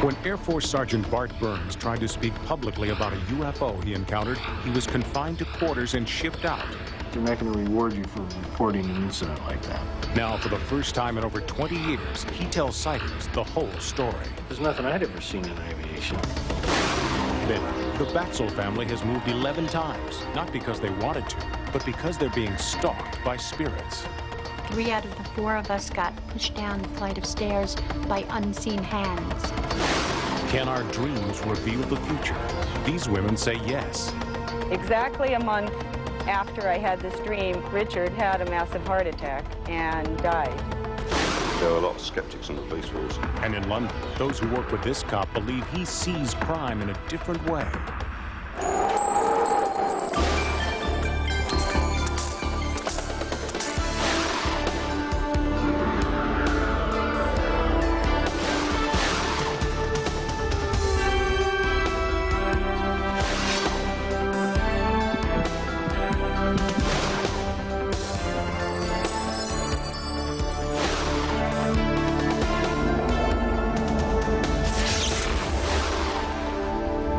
When Air Force Sergeant Bart Burns tried to speak publicly about a UFO he encountered, he was confined to quarters and shipped out. They're not going to reward you for reporting an incident like that. Now, for the first time in over 20 years, he tells Sightings the whole story. There's nothing I'd ever seen in aviation. Then, the Batzel family has moved 11 times, not because they wanted to, but because they're being stalked by spirits. 3 out of the 4 of us got pushed down the flight of stairs by unseen hands. Can our dreams reveal the future? These women say yes. Exactly a month after I had this dream, Richard had a massive heart attack and died. There are a lot of skeptics on the police force. And in London, those who work with this cop believe he sees crime in a different way.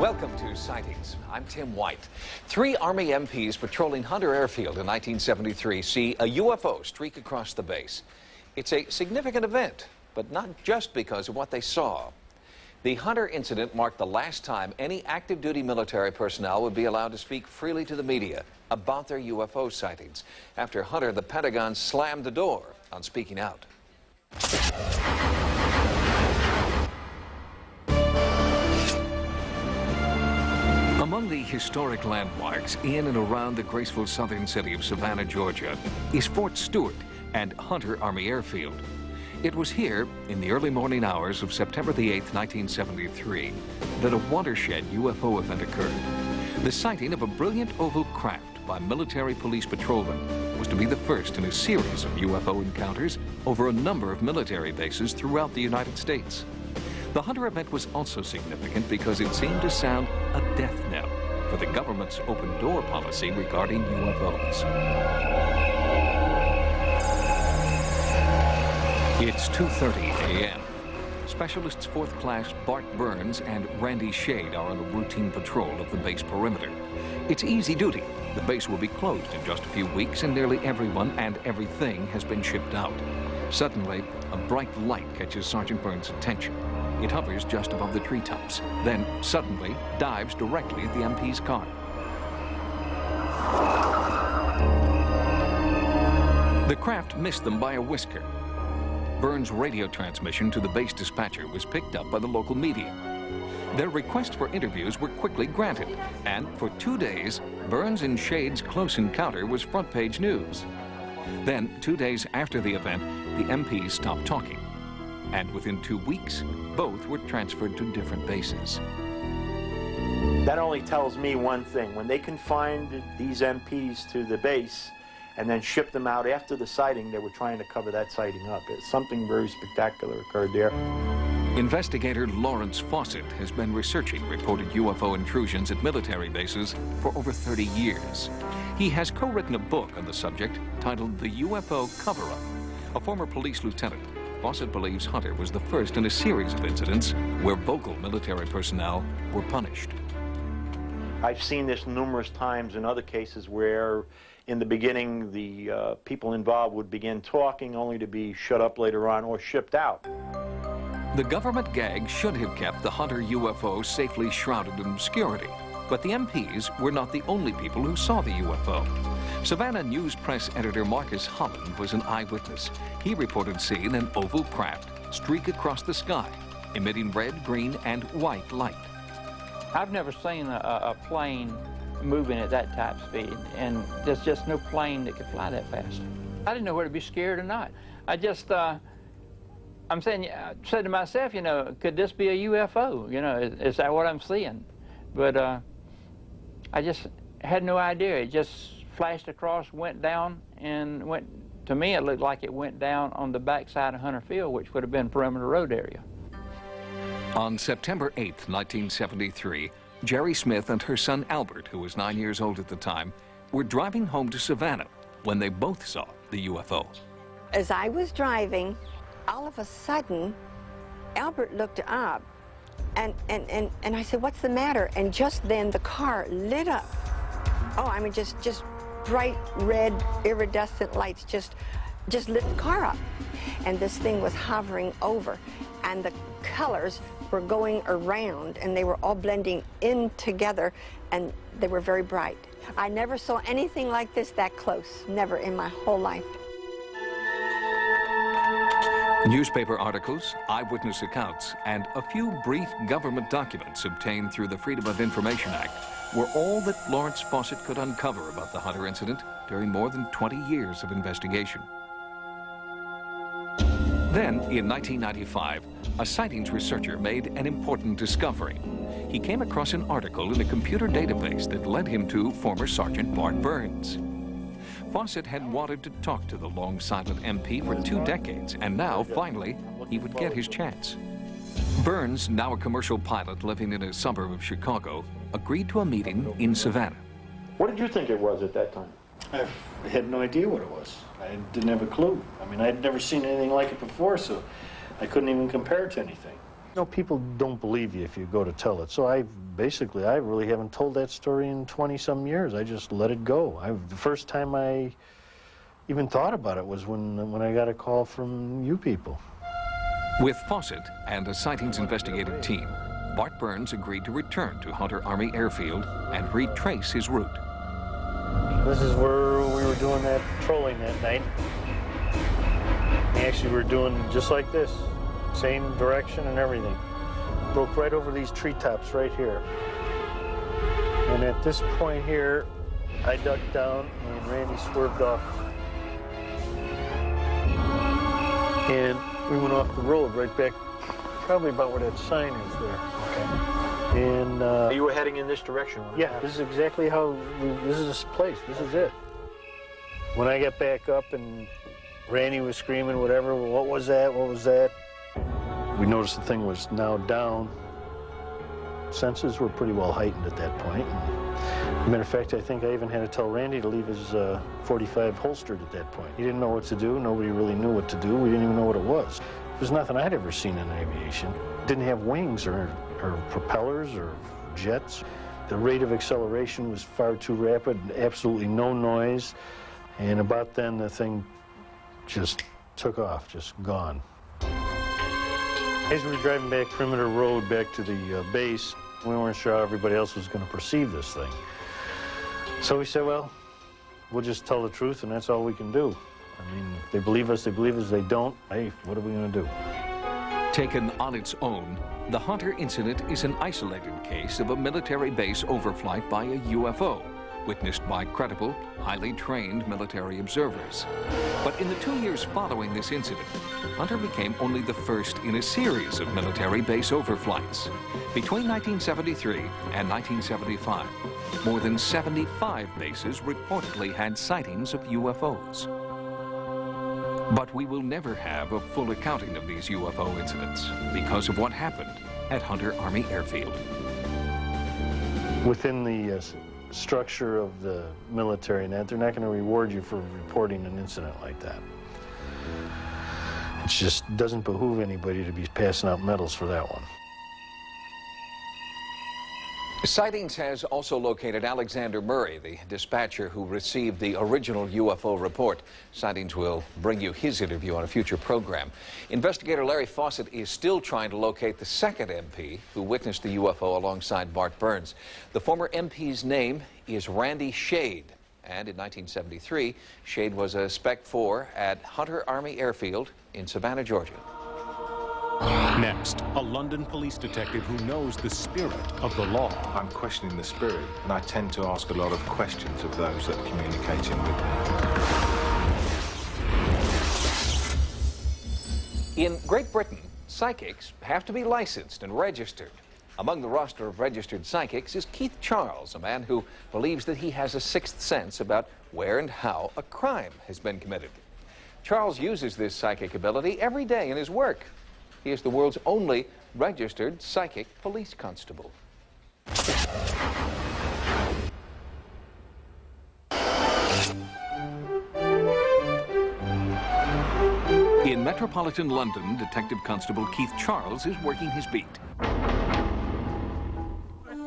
Welcome to Sightings. I'm Tim White. 3 Army MPs patrolling Hunter Airfield in 1973 see a UFO streak across the base. It's a significant event, but not just because of what they saw. The Hunter incident marked the last time any active duty military personnel would be allowed to speak freely to the media about their UFO sightings. After Hunter, the Pentagon slammed the door on speaking out. Among the historic landmarks in and around the graceful southern city of Savannah, Georgia, is Fort Stewart and Hunter Army Airfield. It was here, in the early morning hours of September the 8th, 1973, that a watershed UFO event occurred. The sighting of a brilliant oval craft by military police patrolmen was to be the first in a series of UFO encounters over a number of military bases throughout the United States. The Hunter event was also significant because it seemed to sound a death knell for the government's open door policy regarding UFOs. It's 2:30 a.m. Specialists 4th Class Bart Burns and Randy Shade are on a routine patrol of the base perimeter. It's easy duty. The base will be closed in just a few weeks and nearly everyone and everything has been shipped out. Suddenly, a bright light catches Sergeant Burns' attention. It hovers just above the treetops, then suddenly dives directly at the MP's car. The craft missed them by a whisker. Burns' radio transmission to the base dispatcher was picked up by the local media. Their requests for interviews were quickly granted, and for 2 days, Burns and Shade's close encounter was front-page news. Then, 2 days after the event, the MPs stopped talking. And within 2 weeks, both were transferred to different bases. That only tells me one thing. When they confined these MPs to the base and then shipped them out after the sighting, they were trying to cover that sighting up. Something very spectacular occurred there. Investigator Lawrence Fawcett has been researching reported UFO intrusions at military bases for over 30 years. He has co-written a book on the subject titled The UFO Cover-Up. A former police lieutenant, Fawcett believes Hunter was the first in a series of incidents where vocal military personnel were punished. I've seen this numerous times in other cases where in the beginning the people involved would begin talking only to be shut up later on or shipped out. The government gag should have kept the Hunter UFO safely shrouded in obscurity, but the MPs were not the only people who saw the UFO. Savannah News Press editor Marcus Holland was an eyewitness. He reported seeing an oval craft streak across the sky, emitting red, green, and white light. I've never seen a plane moving at that type speed, and there's just no plane that could fly that fast. I didn't know whether to be scared or not. I just, I said to myself, you know, could this be a UFO? You know, is that what I'm seeing? But I just had no idea. It just flashed across, went down, and went, to me it looked like it went down on the backside of Hunter Field, which would have been perimeter road area. On September 8th, 1973, Jerry Smith and her son Albert, who was 9 years old at the time, were driving home to Savannah when they both saw the UFO. As I was driving, all of a sudden, Albert looked up And I said, what's the matter? And just then the car lit up. Oh, I mean, just bright red iridescent lights just lit the car up. And this thing was hovering over, and the colors were going around, and they were all blending in together, and they were very bright. I never saw anything like this that close, never in my whole life. Newspaper articles, eyewitness accounts, and a few brief government documents obtained through the Freedom of Information Act were all that Lawrence Fawcett could uncover about the Hunter incident during more than 20 years of investigation. Then, in 1995, a sightings researcher made an important discovery. He came across an article in a computer database that led him to former Sergeant Bart Burns. Fawcett had wanted to talk to the long-silent MP for 2 decades, and now, finally, he would get his chance. Burns, now a commercial pilot living in a suburb of Chicago, agreed to a meeting in Savannah. What did you think it was at that time? I had no idea what it was. I didn't have a clue. I mean, I'd never seen anything like it before, so I couldn't even compare it to anything. You know, people don't believe you if you go to tell it. So I really haven't told that story in 20-some years. I just let it go. The first time I even thought about it was when I got a call from you people. With Fawcett and a sightings investigative team, Bart Burns agreed to return to Hunter Army Airfield and retrace his route. This is where we were doing that trolling that night. Actually, we're doing just like this. Same direction and everything. Broke right over these treetops right here. And at this point here, I ducked down and Randy swerved off. And we went off the road right back, probably about where that sign is there. Okay. And you were heading in this direction? Yeah, this is exactly how, this is this place, this is it. When I got back up and Randy was screaming whatever, what was that, what was that? We noticed the thing was now down. Senses were pretty well heightened at that point. As a matter of fact, I think I even had to tell Randy to leave his .45 holstered at that point. He didn't know what to do. Nobody really knew what to do. We didn't even know what it was. It was nothing I'd ever seen in aviation. It didn't have wings or propellers or jets. The rate of acceleration was far too rapid, absolutely no noise. And about then, the thing just took off, just gone. As we were driving back Perimeter Road back to the base, we weren't sure how everybody else was going to perceive this thing. So we said, well, we'll just tell the truth, and that's all we can do. I mean, if they believe us, they believe us. If they don't, hey, what are we going to do? Taken on its own, the Hunter incident is an isolated case of a military base overflight by a UFO, witnessed by credible, highly trained military observers. But in the 2 years following this incident, Hunter became only the first in a series of military base overflights. Between 1973 and 1975, more than 75 bases reportedly had sightings of UFOs. But we will never have a full accounting of these UFO incidents because of what happened at Hunter Army Airfield. Within the structure of the military and that, they're not going to reward you for reporting an incident like that. It just doesn't behoove anybody to be passing out medals for that one. Sightings has also located Alexander Murray, the dispatcher who received the original UFO report. Sightings will bring you his interview on a future program. Investigator Larry Fawcett is still trying to locate the second MP who witnessed the UFO alongside Bart Burns. The former MP's name is Randy Shade, and in 1973, Shade was a Spec 4 at Hunter Army Airfield in Savannah, Georgia. Next, a London police detective who knows the spirit of the law. I'm questioning the spirit, and I tend to ask a lot of questions of those that are communicating with me. In Great Britain, psychics have to be licensed and registered. Among the roster of registered psychics is Keith Charles, a man who believes that he has a sixth sense about where and how a crime has been committed. Charles uses this psychic ability every day in his work. He is the world's only registered psychic police constable. In metropolitan London, Detective Constable Keith Charles is working his beat.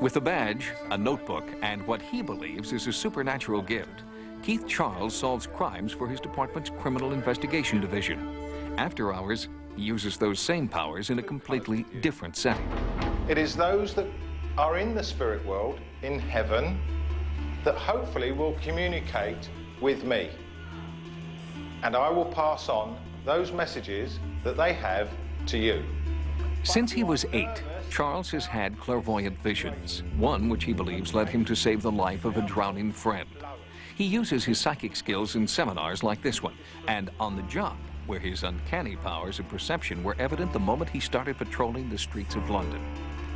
With a badge, a notebook, and what he believes is a supernatural gift, Keith Charles solves crimes for his department's Criminal Investigation Division. After hours, he uses those same powers in a completely different setting. It is those that are in the spirit world, in heaven, that hopefully will communicate with me. And I will pass on those messages that they have to you. Since he was 8, Charles has had clairvoyant visions, one which he believes led him to save the life of a drowning friend. He uses his psychic skills in seminars like this one, and on the job, where his uncanny powers of perception were evident the moment he started patrolling the streets of London.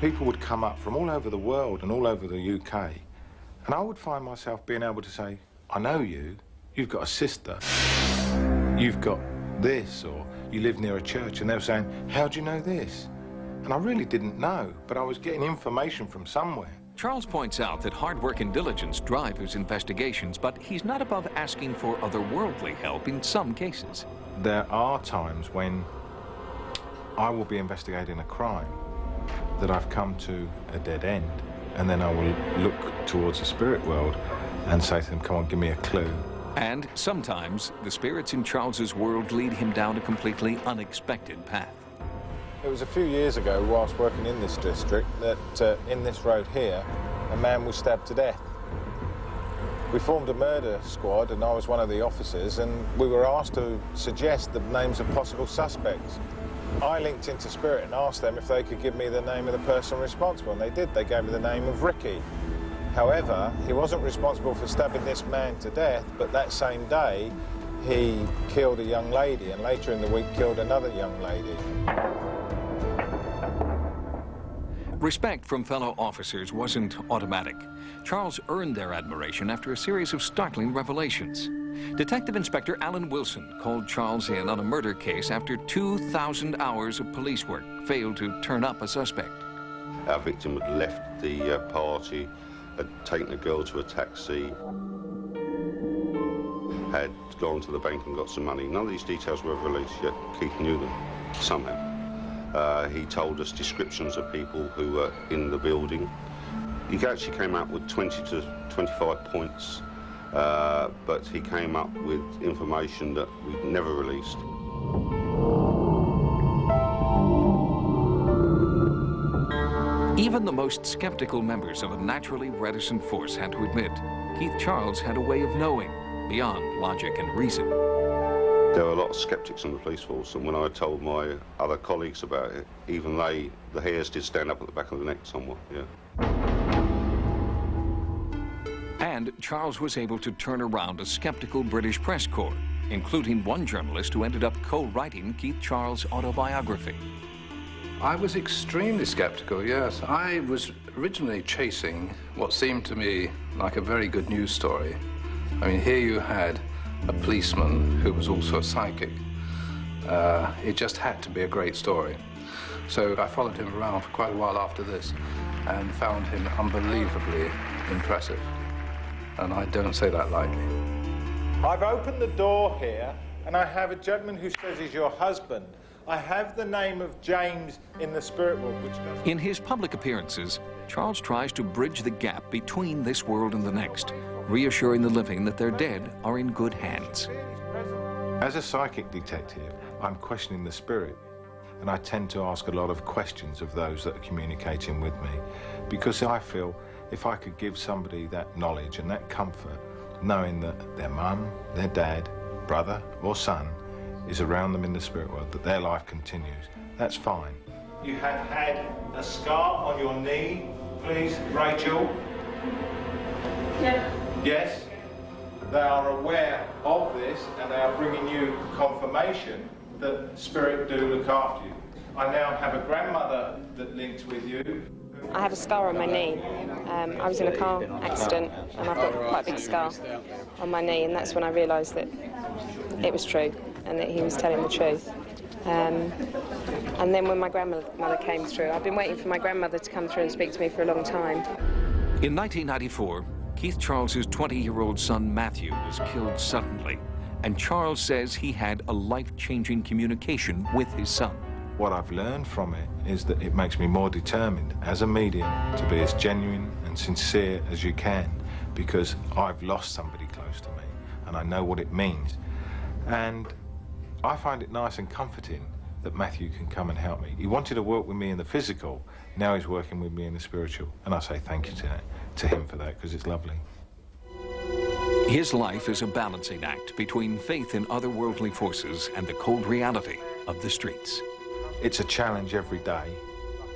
People would come up from all over the world and all over the UK, and I would find myself being able to say, I know you, you've got a sister, you've got this, or you live near a church, and they were saying, how do you know this? And I really didn't know, but I was getting information from somewhere. Charles points out that hard work and diligence drive his investigations, but he's not above asking for otherworldly help in some cases. There are times when I will be investigating a crime that I've come to a dead end, and then I will look towards the spirit world and say to them, come on, give me a clue. And sometimes the spirits in Charles's world lead him down a completely unexpected path. It was a few years ago, whilst working in this district, that in this road here, a man was stabbed to death. We formed a murder squad, and I was one of the officers, and we were asked to suggest the names of possible suspects. I linked into Spirit and asked them if they could give me the name of the person responsible, and they did. They gave me the name of Ricky. However, he wasn't responsible for stabbing this man to death, but that same day, he killed a young lady, and later in the week killed another young lady. Respect from fellow officers wasn't automatic. Charles earned their admiration after a series of startling revelations. Detective Inspector Alan Wilson called Charles in on a murder case after 2,000 hours of police work failed to turn up a suspect. Our victim had left the party, had taken a girl to a taxi, had gone to the bank and got some money. None of these details were released yet. Keith knew them somehow. He told us descriptions of people who were in the building. He actually came up with 20 to 25 points, but he came up with information that we'd never released. Even the most skeptical members of a naturally reticent force had to admit Keith Charles had a way of knowing beyond logic and reason. There were a lot of skeptics in the police force, and when I told my other colleagues about it, even they, the hairs did stand up at the back of the neck somewhat, yeah. And Charles was able to turn around a skeptical British press corps, including one journalist who ended up co-writing Keith Charles' autobiography. I was extremely skeptical, yes. I was originally chasing what seemed to me like a very good news story. I mean, here you had a policeman who was also a psychic. It just had to be a great story. So I followed him around for quite a while after this and found him unbelievably impressive. And I don't say that lightly. I've opened the door here, and I have a gentleman who says he's your husband. I have the name of James in the spirit world, which does... In his public appearances, Charles tries to bridge the gap between this world and the next, reassuring the living that their dead are in good hands. As a psychic detective, I'm questioning the spirit, and I tend to ask a lot of questions of those that are communicating with me, because I feel if I could give somebody that knowledge and that comfort, knowing that their mum, their dad, brother or son is around them in the spirit world, that their life continues, that's fine. You have had a scar on your knee, please, Rachel? Yeah. Yes? They are aware of this, and they are bringing you confirmation that spirit do look after you. I now have a grandmother that links with you. I have a scar on my knee. I was in a car accident, and I've got quite a big scar on my knee, and that's when I realised that it was true and that he was telling the truth. And then when my grandmother came through, I've been waiting for my grandmother to come through and speak to me for a long time. In 1994, Keith Charles's 20-year-old son Matthew was killed suddenly, and Charles says he had a life-changing communication with his son. what I've learned from it is that it makes me more determined as a medium to be as genuine and sincere as you can, because I've lost somebody close to me and I know what it means. And I find it nice and comforting that Matthew can come and help me. He wanted to work with me in the physical, now he's working with me in the spiritual. And I say thank you to him for that, because it's lovely. His life is a balancing act between faith in otherworldly forces and the cold reality of the streets. It's a challenge every day.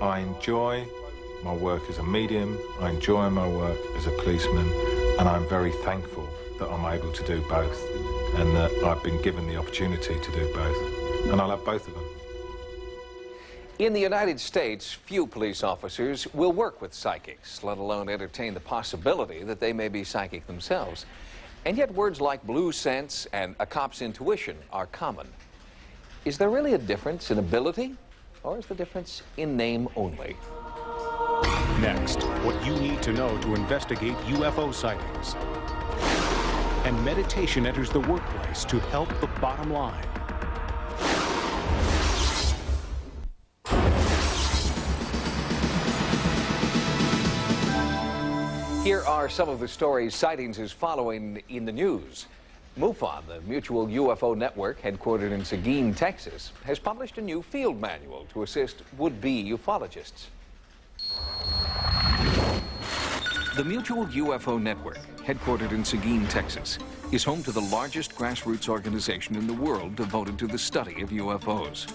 I enjoy my work as a medium, I enjoy my work as a policeman, and I'm very thankful that I'm able to do both, and that I've been given the opportunity to do both. And I love both of them. In the United States, few police officers will work with psychics, let alone entertain the possibility that they may be psychic themselves. And yet words like blue sense and a cop's intuition are common. Is there really a difference in ability, or is the difference in name only? Next, what you need to know to investigate UFO sightings. And meditation enters the workplace to help the bottom line. Here are some of the stories Sightings is following in the news. MUFON, the Mutual UFO Network, headquartered in Seguin, Texas, has published a new field manual to assist would-be ufologists. The Mutual UFO Network, headquartered in Seguin, Texas, is home to the largest grassroots organization in the world devoted to the study of UFOs.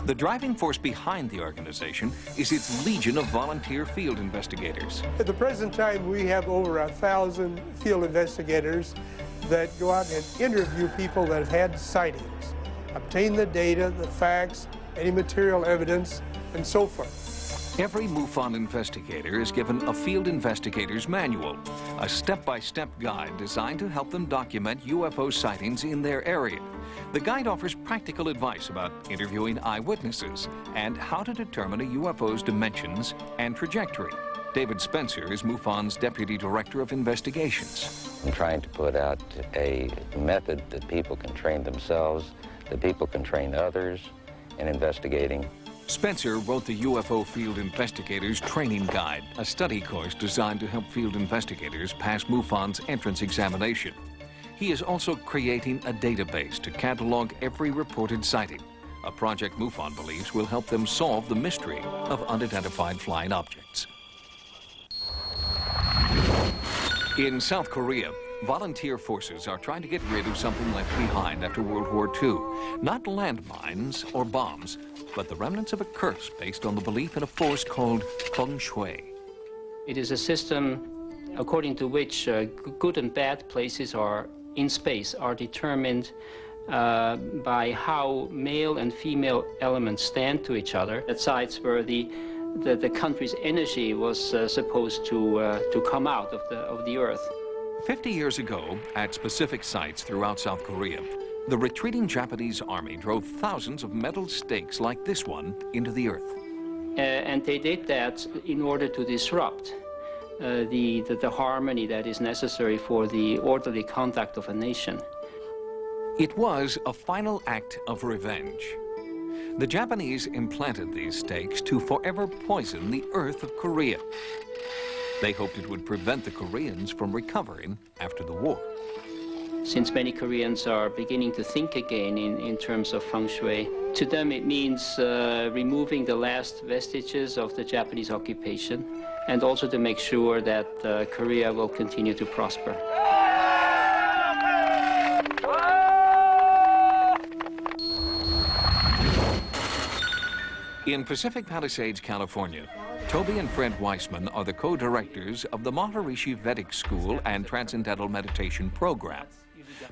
The driving force behind the organization is its legion of volunteer field investigators. At the present time, we have over 1,000 field investigators that go out and interview people that have had sightings, obtain the data, the facts, any material evidence, and so forth. Every MUFON investigator is given a field investigator's manual, a step-by-step guide designed to help them document UFO sightings in their area. The guide offers practical advice about interviewing eyewitnesses and how to determine a UFO's dimensions and trajectory. David Spencer is MUFON's Deputy Director of Investigations. I'm trying to put out a method that people can train themselves, that people can train others in investigating. Spencer wrote the UFO Field Investigators Training Guide, a study course designed to help field investigators pass MUFON's entrance examination. He is also creating a database to catalog every reported sighting, a project MUFON believes will help them solve the mystery of unidentified flying objects. In South Korea, volunteer forces are trying to get rid of something left behind after World War II. Not landmines or bombs, but the remnants of a curse based on the belief in a force called feng shui. It is a system according to which good and bad places in space are determined by how male and female elements stand to each other at sites where the country's energy was supposed to come out of the earth. 50 years ago, at specific sites throughout South Korea, the retreating Japanese army drove thousands of metal stakes like this one into the earth. And they did that in order to disrupt the harmony that is necessary for the orderly conduct of a nation. It was a final act of revenge. The Japanese implanted these stakes to forever poison the earth of Korea. They hoped it would prevent the Koreans from recovering after the war. Since many Koreans are beginning to think again in terms of feng shui, to them it means removing the last vestiges of the Japanese occupation, and also to make sure that Korea will continue to prosper. In Pacific Palisades, California, Toby and Fred Weissman are the co-directors of the Maharishi Vedic School and Transcendental Meditation Program.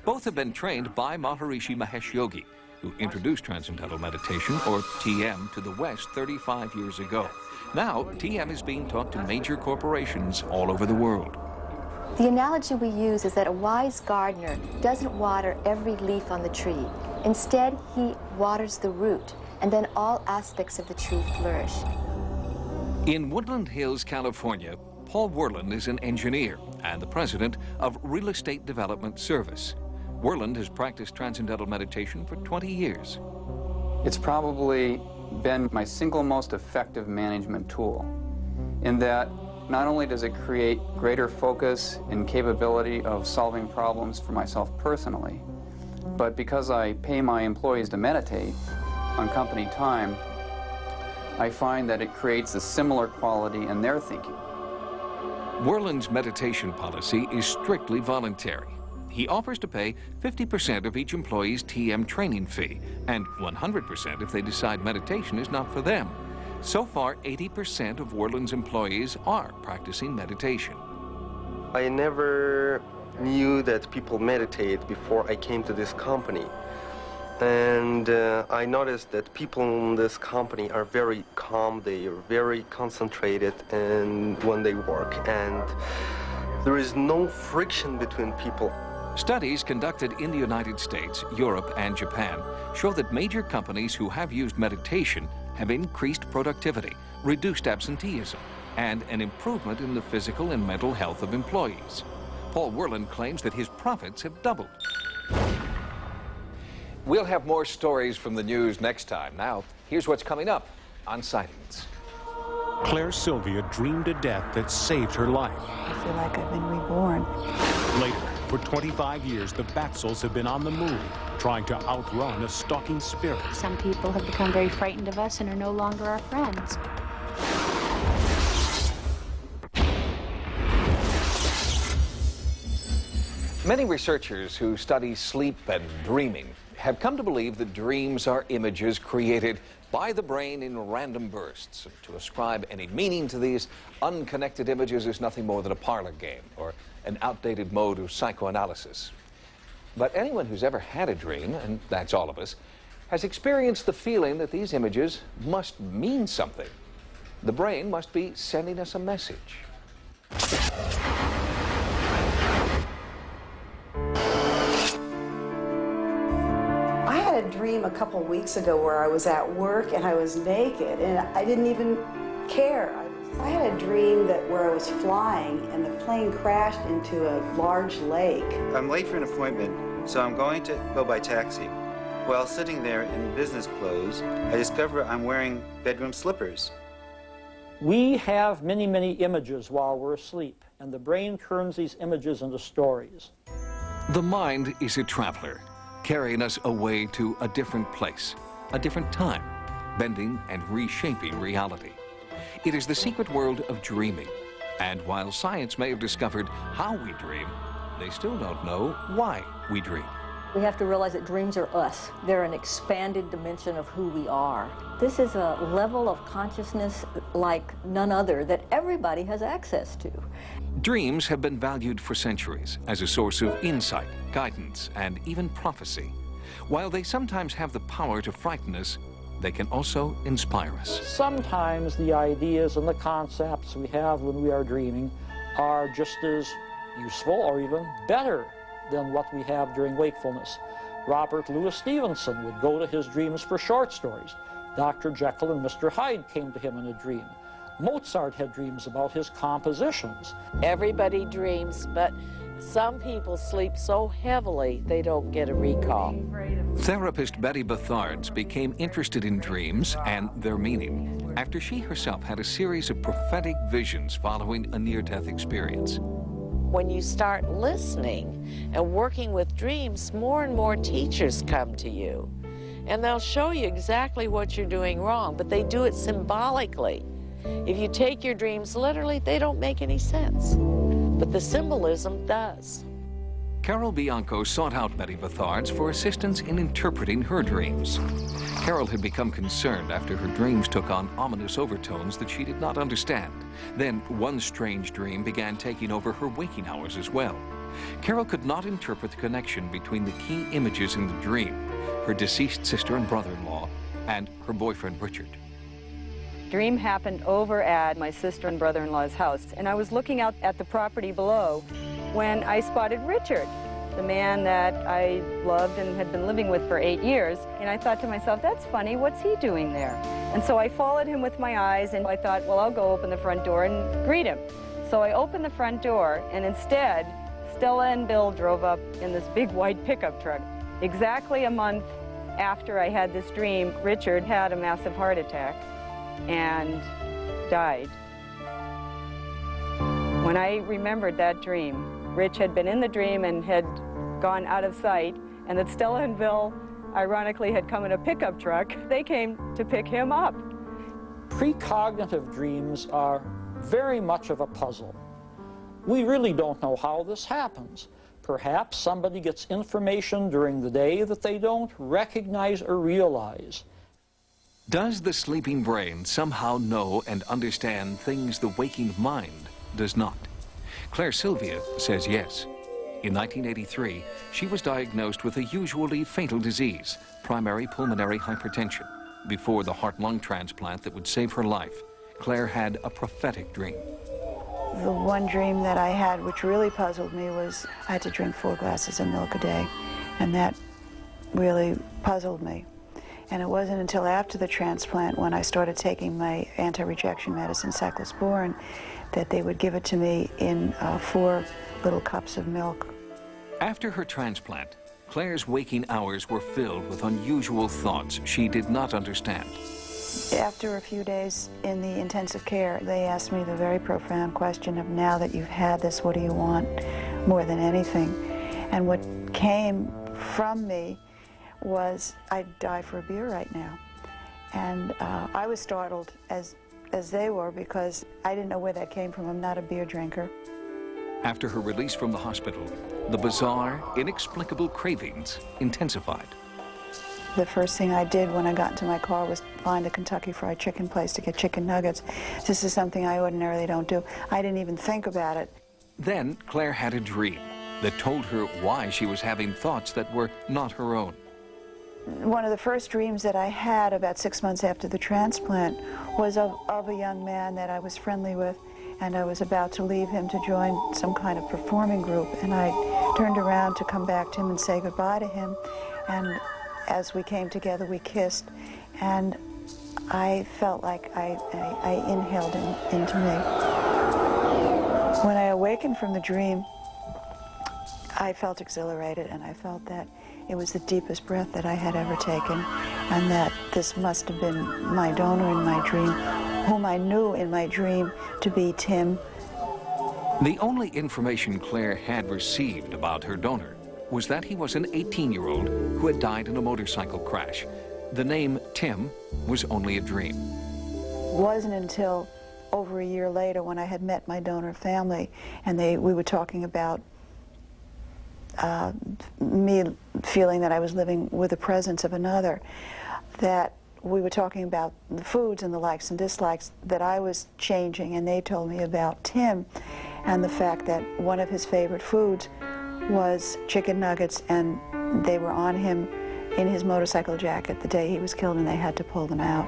Both have been trained by Maharishi Mahesh Yogi, who introduced Transcendental Meditation, or TM, to the West 35 years ago. Now, TM is being taught to major corporations all over the world. The analogy we use is that a wise gardener doesn't water every leaf on the tree. Instead, he waters the root, and then all aspects of the tree flourish. In Woodland Hills, California, Paul Werland is an engineer and the president of Real Estate Development Service. Werland has practiced Transcendental Meditation for 20 years. It's probably been my single most effective management tool, in that not only does it create greater focus and capability of solving problems for myself personally, but because I pay my employees to meditate on company time, I find that it creates a similar quality in their thinking. Worland's meditation policy is strictly voluntary. He offers to pay 50% of each employee's TM training fee and 100% if they decide meditation is not for them. So far, 80% of Worland's employees are practicing meditation. I never knew that people meditate before I came to this company. And I noticed that people in this company are very calm, they are very concentrated and when they work, and there is no friction between people. Studies conducted in the United States, Europe, and Japan show that major companies who have used meditation have increased productivity, reduced absenteeism, and an improvement in the physical and mental health of employees. Paul Worland claims that his profits have doubled. We'll have more stories from the news next time. Now, here's what's coming up on Sightings. Claire Sylvia dreamed a death that saved her life. I feel like I've been reborn. Later, for 25 years, the Batzels have been on the move, trying to outrun a stalking spirit. Some people have become very frightened of us and are no longer our friends. Many researchers who study sleep and dreaming have come to believe that dreams are images created by the brain in random bursts. To ascribe any meaning to these unconnected images is nothing more than a parlor game or an outdated mode of psychoanalysis. But anyone who's ever had a dream, and that's all of us, has experienced the feeling that these images must mean something. The brain must be sending us a message. I had a dream a couple weeks ago where I was at work and I was naked and I didn't even care. I had a dream that where I was flying and the plane crashed into a large lake. I'm late for an appointment, so I'm going to go by taxi. While sitting there in business clothes, I discover I'm wearing bedroom slippers. We have many, many images while we're asleep, and the brain turns these images into stories. The mind is a traveler, carrying us away to a different place, a different time, bending and reshaping reality. It is the secret world of dreaming. And while science may have discovered how we dream, they still don't know why we dream. We have to realize that dreams are us. They're an expanded dimension of who we are. This is a level of consciousness like none other that everybody has access to. Dreams have been valued for centuries as a source of insight, guidance, and even prophecy. While they sometimes have the power to frighten us, they can also inspire us. Sometimes the ideas and the concepts we have when we are dreaming are just as useful or even better than what we have during wakefulness. Robert Louis Stevenson would go to his dreams for short stories. Dr. Jekyll and Mr. Hyde came to him in a dream. Mozart had dreams about his compositions. Everybody dreams, but some people sleep so heavily they don't get a recall. Therapist Betty Bethards became interested in dreams and their meaning after she herself had a series of prophetic visions following a near-death experience. When you start listening and working with dreams, more and more teachers come to you. And they'll show you exactly what you're doing wrong, but they do it symbolically. If you take your dreams literally, they don't make any sense. But the symbolism does. Carol Bianco sought out Betty Bethards for assistance in interpreting her dreams. Carol had become concerned after her dreams took on ominous overtones that she did not understand. Then one strange dream began taking over her waking hours as well. Carol could not interpret the connection between the key images in the dream, her deceased sister and brother-in-law, and her boyfriend Richard. Dream happened over at my sister and brother-in-law's house, and I was looking out at the property below when I spotted Richard, the man that I loved and had been living with for 8 years. And I thought to myself, that's funny, what's he doing there? And so I followed him with my eyes, and I thought, well, I'll go open the front door and greet him. So I opened the front door, and instead, Stella and Bill drove up in this big white pickup truck. Exactly a month after I had this dream, Richard had a massive heart attack and died. When I remembered that dream, Rich had been in the dream and had gone out of sight, and that Stella and Bill, ironically, had come in a pickup truck. They came to pick him up. Precognitive dreams are very much of a puzzle. We really don't know how this happens. Perhaps somebody gets information during the day that they don't recognize or realize. Does the sleeping brain somehow know and understand things the waking mind does not? Claire Sylvia says yes. In 1983, she was diagnosed with a usually fatal disease, primary pulmonary hypertension. Before the heart-lung transplant that would save her life, Claire had a prophetic dream. The one dream that I had, which really puzzled me, was I had to drink 4 glasses of milk a day, and that really puzzled me. And it wasn't until after the transplant, when I started taking my anti-rejection medicine, cyclosporin, that they would give it to me in 4 little cups of milk. After her transplant, Claire's waking hours were filled with unusual thoughts she did not understand. After a few days in the intensive care, they asked me the very profound question of, now that you've had this, what do you want more than anything? And what came from me was, I'd die for a beer right now. And I was startled as they were, because I didn't know where that came from. I'm not a beer drinker. After her release from the hospital, the bizarre, inexplicable cravings intensified. The first thing I did when I got into my car was find a Kentucky Fried Chicken place to get chicken nuggets. This is something I ordinarily don't do. I didn't even think about it. Then Claire had a dream that told her why she was having thoughts that were not her own. One of the first dreams that I had about 6 months after the transplant was of a young man that I was friendly with, and I was about to leave him to join some kind of performing group, and I turned around to come back to him and say goodbye to him, and as we came together, we kissed, and I felt like I inhaled him into me. When I awakened from the dream, I felt exhilarated, and I felt that it was the deepest breath that I had ever taken, and that this must have been my donor in my dream, whom I knew in my dream to be Tim. The only information Claire had received about her donor was that he was an 18-year-old who had died in a motorcycle crash. The name Tim was only a dream. It wasn't until over a year later, when I had met my donor family, and we were talking about me feeling that I was living with the presence of another, that we were talking about the foods and the likes and dislikes, that I was changing, and they told me about Tim and the fact that one of his favorite foods was chicken nuggets, and they were on him in his motorcycle jacket the day he was killed, and they had to pull them out.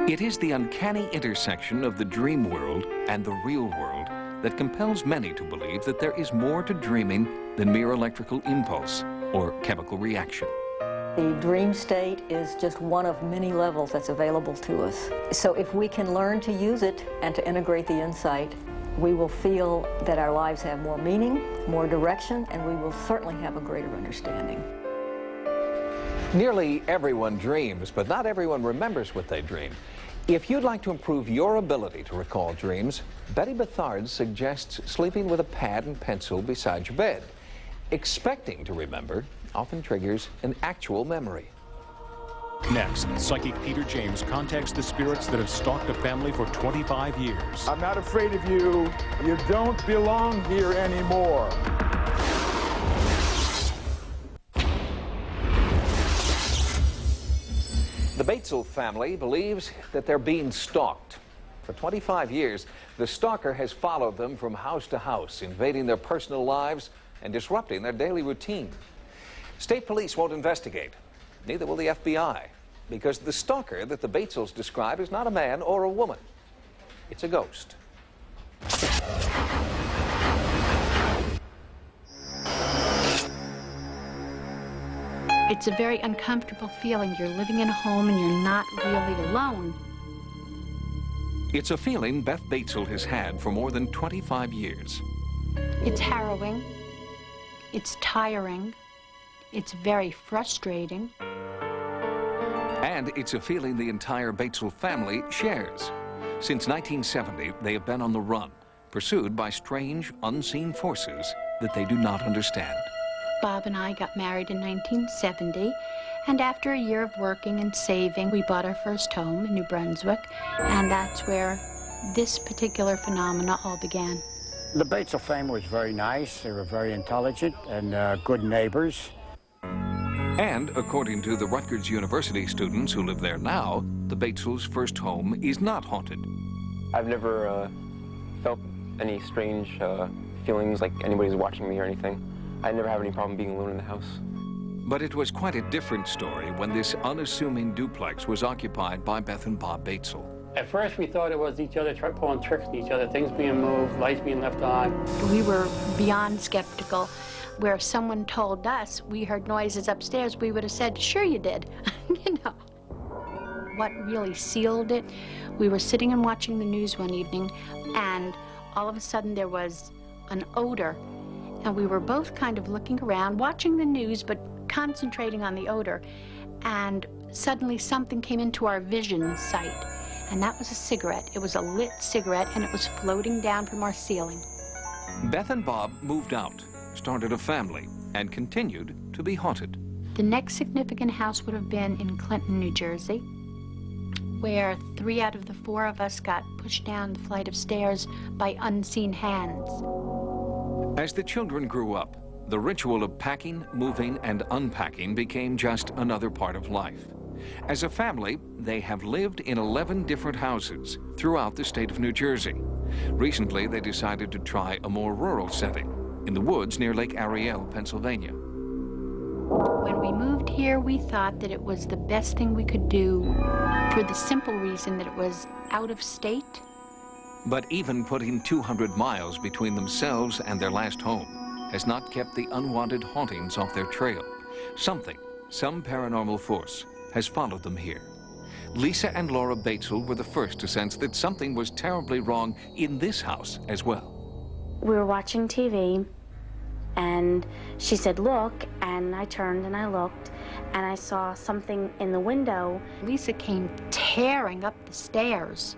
It is the uncanny intersection of the dream world and the real world that compels many to believe that there is more to dreaming than mere electrical impulse or chemical reaction. The dream state is just one of many levels that's available to us. So if we can learn to use it and to integrate the insight, we will feel that our lives have more meaning, more direction, and we will certainly have a greater understanding. Nearly everyone dreams, but not everyone remembers what they dream. If you'd like to improve your ability to recall dreams, Betty Bethard suggests sleeping with a pad and pencil beside your bed. Expecting to remember often triggers an actual memory. Next, psychic Peter James contacts the spirits that have stalked a family for 25 years. I'm not afraid of you. You don't belong here anymore. The Batesel family believes that they're being stalked. For 25 years, the stalker has followed them from house to house, invading their personal lives and disrupting their daily routine. State police won't investigate. Neither will the FBI, because the stalker that the Batesels describe is not a man or a woman. It's a ghost. It's a very uncomfortable feeling. You're living in a home and you're not really alone. It's a feeling Beth Batesel has had for more than 25 years. It's harrowing. It's tiring. It's very frustrating. And it's a feeling the entire Batesel family shares. Since 1970, they have been on the run, pursued by strange, unseen forces that they do not understand. Bob and I got married in 1970, and after a year of working and saving, we bought our first home in New Brunswick, and that's where this particular phenomena all began. The Batesel family was very nice. They were very intelligent and good neighbors. And according to the Rutgers University students who live there now, the Batesels' first home is not haunted. I've never felt any strange feelings like anybody's watching me or anything. I never have any problem being alone in the house. But it was quite a different story when this unassuming duplex was occupied by Beth and Bob Batesel. At first we thought it was each other pulling tricks on each other, things being moved, lights being left on. We were beyond skeptical. Where someone told us we heard noises upstairs, we would have said, sure you did, you know. What really sealed it, we were sitting and watching the news one evening, and all of a sudden there was an odor, and we were both kind of looking around, watching the news, but concentrating on the odor, and suddenly something came into our vision sight, and that was a cigarette. It was a lit cigarette, and it was floating down from our ceiling. Beth and Bob moved out, started a family, and continued to be haunted. The next significant house would have been in Clinton, New Jersey, where 3 out of the 4 of us got pushed down the flight of stairs by unseen hands. As the children grew up, the ritual of packing, moving, and unpacking became just another part of life. As a family, they have lived in 11 different houses throughout the state of New Jersey. Recently, they decided to try a more rural setting in the woods near Lake Ariel, Pennsylvania. When we moved here, we thought that it was the best thing we could do for the simple reason that it was out of state. But even putting 200 miles between themselves and their last home has not kept the unwanted hauntings off their trail. Some paranormal force has followed them here. Lisa and Laura Batesel were the first to sense that something was terribly wrong in this house as well. We were watching TV, and she said, look, and I turned and I looked, and I saw something in the window. Lisa came tearing up the stairs,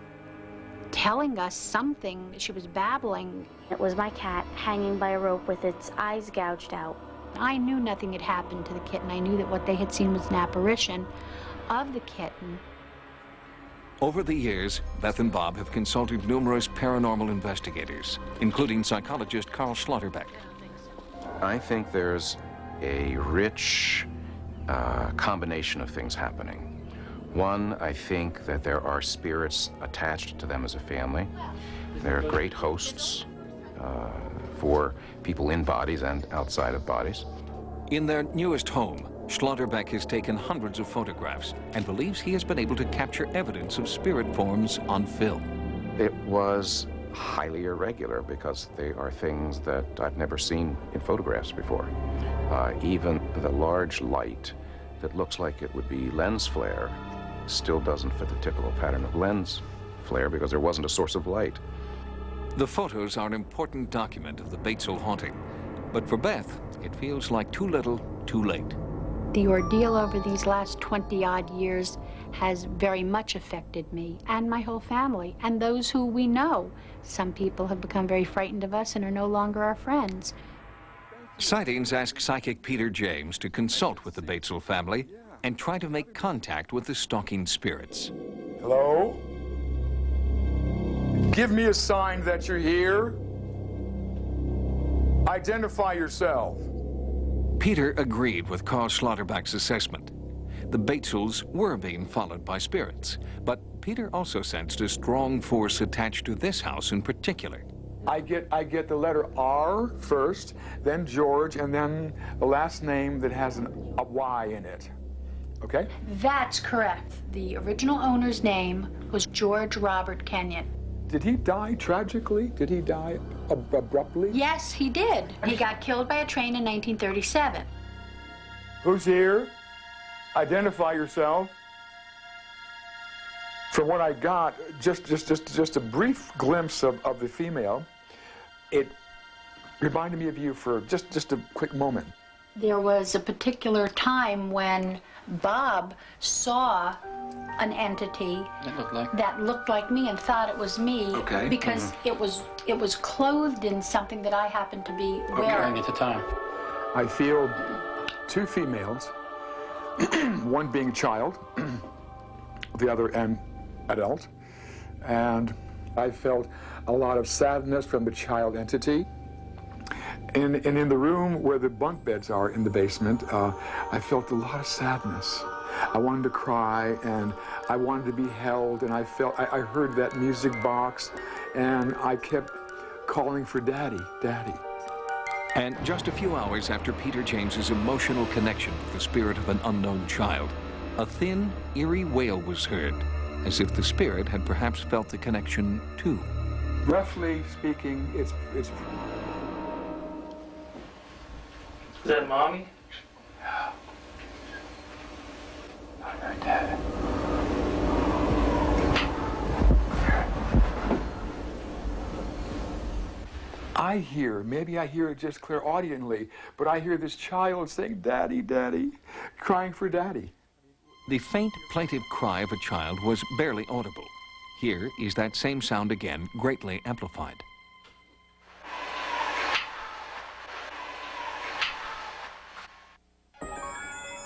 telling us something. She was babbling. It was my cat hanging by a rope with its eyes gouged out. I knew nothing had happened to the kitten. I knew that what they had seen was an apparition of the kitten. Over the years, Beth and Bob have consulted numerous paranormal investigators, including psychologist Carl Schlotterbeck. I think there's a rich combination of things happening. One, I think that there are spirits attached to them as a family. They're great hosts for people in bodies and outside of bodies. In their newest home, Schlotterbeck has taken hundreds of photographs and believes he has been able to capture evidence of spirit forms on film. It was highly irregular because they are things that I've never seen in photographs before. Even the large light that looks like it would be lens flare still doesn't fit the typical pattern of lens flare because there wasn't a source of light. The photos are an important document of the Batesel haunting, but for Beth, it feels like too little, too late. The ordeal over these last 20-odd years has very much affected me and my whole family and those who we know. Some people have become very frightened of us and are no longer our friends. Sightings asked psychic Peter James to consult with the Batesel family and try to make contact with the stalking spirits. Hello? Give me a sign that you're here. Identify yourself. Peter agreed with Carl Schlotterbeck's assessment. The Batesels were being followed by spirits, but Peter also sensed a strong force attached to this house in particular. I get the letter R first, then George, and then the last name that has a Y in it. Okay? That's correct. The original owner's name was George Robert Kenyon. Did he die tragically? Did he die abruptly? Yes, he did. He got killed by a train in 1937. Who's here? Identify yourself. From what I got, just a brief glimpse of the female, it reminded me of you for just a quick moment. There was a particular time when Bob saw an entity that looked like me and thought it was me because it was clothed in something that I happened to be wearing at the time. I feel two females, one being a child, the other an adult, and I felt a lot of sadness from the child entity. And in the room where the bunk beds are in the basement, I felt a lot of sadness. I wanted to cry, and I wanted to be held, and I heard that music box, and I kept calling for Daddy, Daddy. And just a few hours after Peter James's emotional connection with the spirit of an unknown child, a thin, eerie wail was heard, as if the spirit had perhaps felt the connection too. Roughly speaking, it's Is that Mommy? Yeah. Not Dad. I hear, maybe I hear it just clairaudiently, but I hear this child saying, Daddy, Daddy, crying for Daddy. The faint, plaintive cry of a child was barely audible. Here is that same sound again, greatly amplified.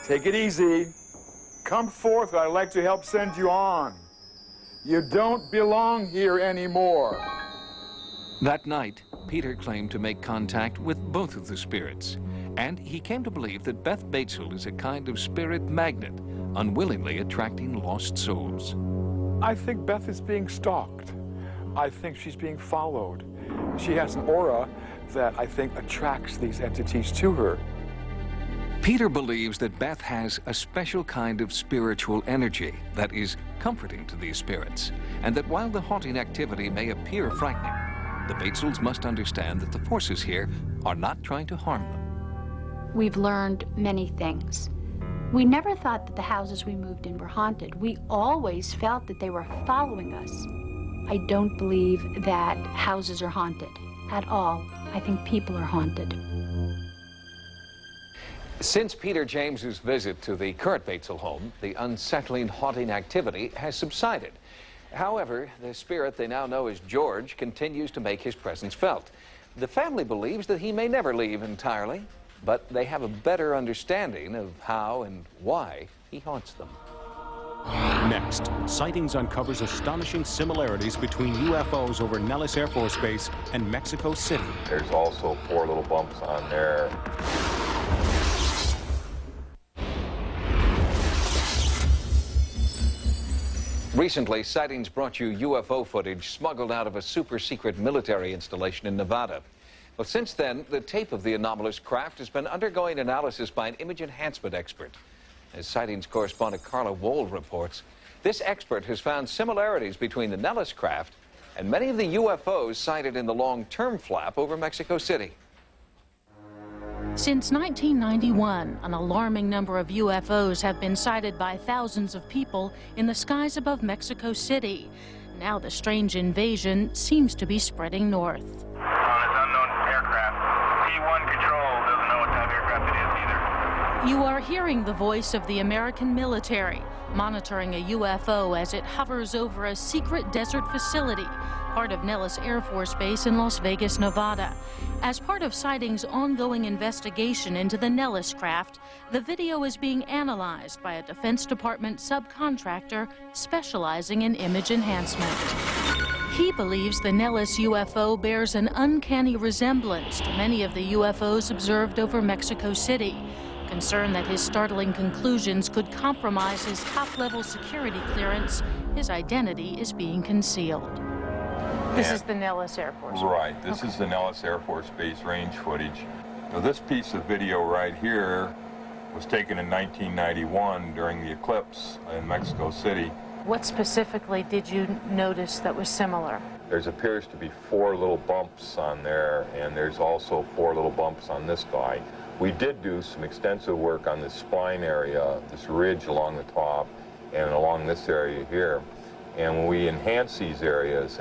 Take it easy. Come forth, I'd like to help send you on. You don't belong here anymore. That night, Peter claimed to make contact with both of the spirits, and he came to believe that Beth Batesel is a kind of spirit magnet, unwillingly attracting lost souls. I think Beth is being stalked. I think she's being followed. She has an aura that I think attracts these entities to her. Peter believes that Beth has a special kind of spiritual energy that is comforting to these spirits, and that while the haunting activity may appear frightening, the Batesels must understand that the forces here are not trying to harm them. We've learned many things. We never thought that the houses we moved in were haunted. We always felt that they were following us. I don't believe that houses are haunted at all. I think people are haunted. Since Peter James's visit to the current Batesel home, the unsettling haunting activity has subsided. However, the spirit they now know as George continues to make his presence felt. The family believes that he may never leave entirely, but they have a better understanding of how and why he haunts them. Next, Sightings uncovers astonishing similarities between UFOs over Nellis Air Force Base and Mexico City. There's also 4 little bumps on there. Recently, Sightings brought you UFO footage smuggled out of a super-secret military installation in Nevada. Well, since then, the tape of the anomalous craft has been undergoing analysis by an image enhancement expert. As Sightings correspondent Carla Wold reports, this expert has found similarities between the Nellis craft and many of the UFOs sighted in the long-term flap over Mexico City. Since 1991, an alarming number of UFOs have been sighted by thousands of people in the skies above Mexico City. Now the strange invasion seems to be spreading north. On this unknown aircraft, T1 control doesn't know what type of aircraft it is either. You are hearing the voice of the American military, monitoring a UFO as it hovers over a secret desert facility, part of Nellis Air Force Base in Las Vegas, Nevada. As part of Sightings' ongoing investigation into the Nellis craft, the video is being analyzed by a Defense Department subcontractor specializing in image enhancement. He believes the Nellis UFO bears an uncanny resemblance to many of the UFOs observed over Mexico City. Concerned that his startling conclusions could compromise his top-level security clearance, his identity is being concealed. This is the Nellis Air Force Base. Right, this is the Nellis Air Force Base range footage. Now, this piece of video right here was taken in 1991 during the eclipse in Mexico City. What specifically did you notice that was similar? There appears to be 4 little bumps on there, and there's also 4 little bumps on this guy. We did do some extensive work on this spine area, this ridge along the top, and along this area here. And when we enhance these areas,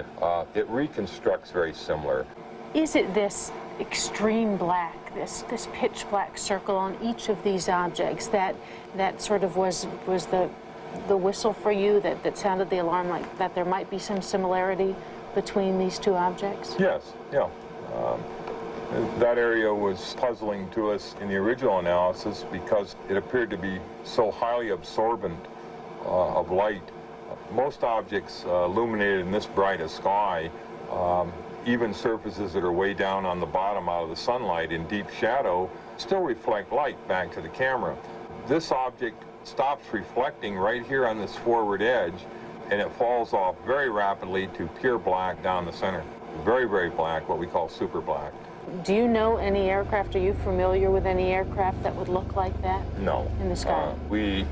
it reconstructs very similar. Is it this extreme black, this pitch black circle on each of these objects, that sort of was the whistle for you that sounded the alarm, like that there might be some similarity between these two objects? Yes, yeah. That area was puzzling to us in the original analysis because it appeared to be so highly absorbent of light. Most objects illuminated in this bright a sky, even surfaces that are way down on the bottom out of the sunlight in deep shadow, still reflect light back to the camera. This object stops reflecting right here on this forward edge, and it falls off very rapidly to pure black down the center. Very, very black, what we call super black. Do you know any aircraft, are you familiar with any aircraft that would look like that? No. In the sky? We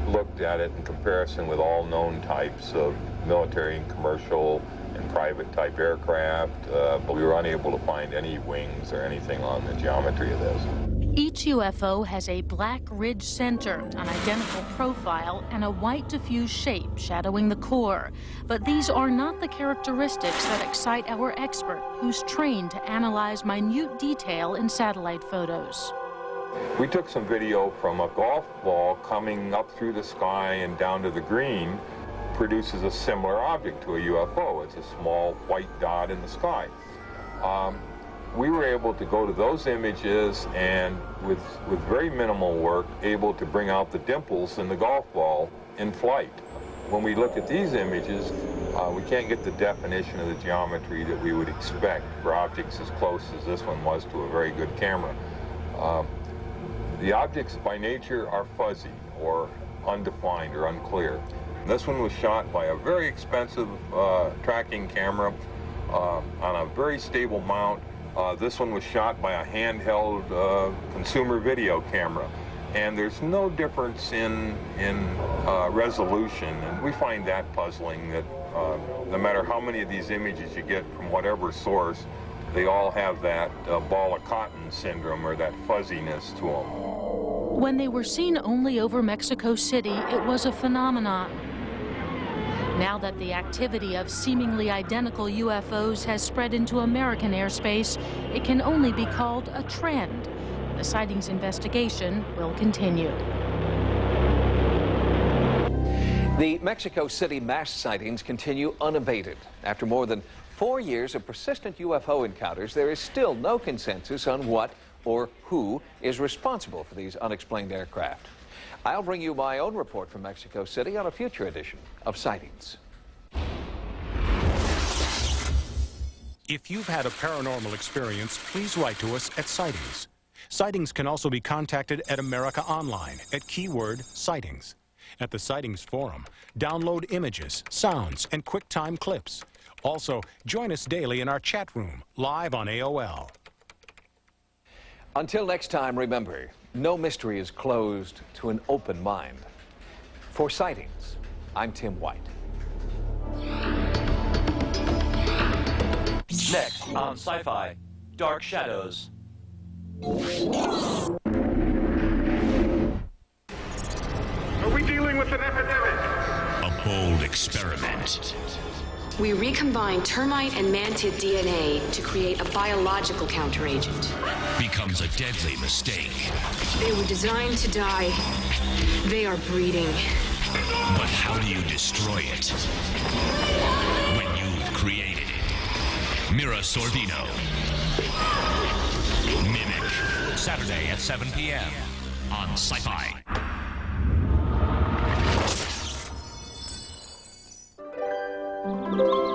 looked at it in comparison with all known types of military and commercial and private type aircraft, but we were unable to find any wings or anything on the geometry of this. Each UFO has a black ridge center, an identical profile, and a white diffuse shape shadowing the core. But these are not the characteristics that excite our expert, who's trained to analyze minute detail in satellite photos. We took some video from a golf ball coming up through the sky and down to the green, produces a similar object to a UFO. It's a small white dot in the sky. We were able to go to those images and with very minimal work, able to bring out the dimples in the golf ball in flight. When we look at these images, we can't get the definition of the geometry that we would expect for objects as close as this one was to a very good camera. The objects by nature are fuzzy or undefined or unclear. This one was shot by a very expensive tracking camera on a very stable mount. This one was shot by a handheld consumer video camera. And there's no difference in resolution. And we find that puzzling, that no matter how many of these images you get from whatever source, they all have that ball of cotton syndrome or that fuzziness to them. When they were seen only over Mexico City, it was a phenomenon. Now that the activity of seemingly identical UFOs has spread into American airspace, it can only be called a trend. The sightings investigation will continue. The Mexico City mass sightings continue unabated. After more than 4 years of persistent UFO encounters, there is still no consensus on what or who is responsible for these unexplained aircraft. I'll bring you my own report from Mexico City on a future edition of Sightings. If you've had a paranormal experience, please write to us at Sightings. Sightings can also be contacted at America Online at keyword Sightings. At the Sightings Forum, download images, sounds, and QuickTime clips. Also, join us daily in our chat room, live on AOL. Until next time, remember, no mystery is closed to an open mind. For Sightings, I'm Tim White. Next on Sci-Fi, Dark Shadows. Are we dealing with an epidemic? A bold experiment. We recombine termite and mantid DNA to create a biological counteragent. Becomes a deadly mistake. They were designed to die. They are breeding. But how do you destroy it? When you've created it. Mira Sorvino. Mimic. Saturday at 7 p.m. on Sci-Fi. Thank you.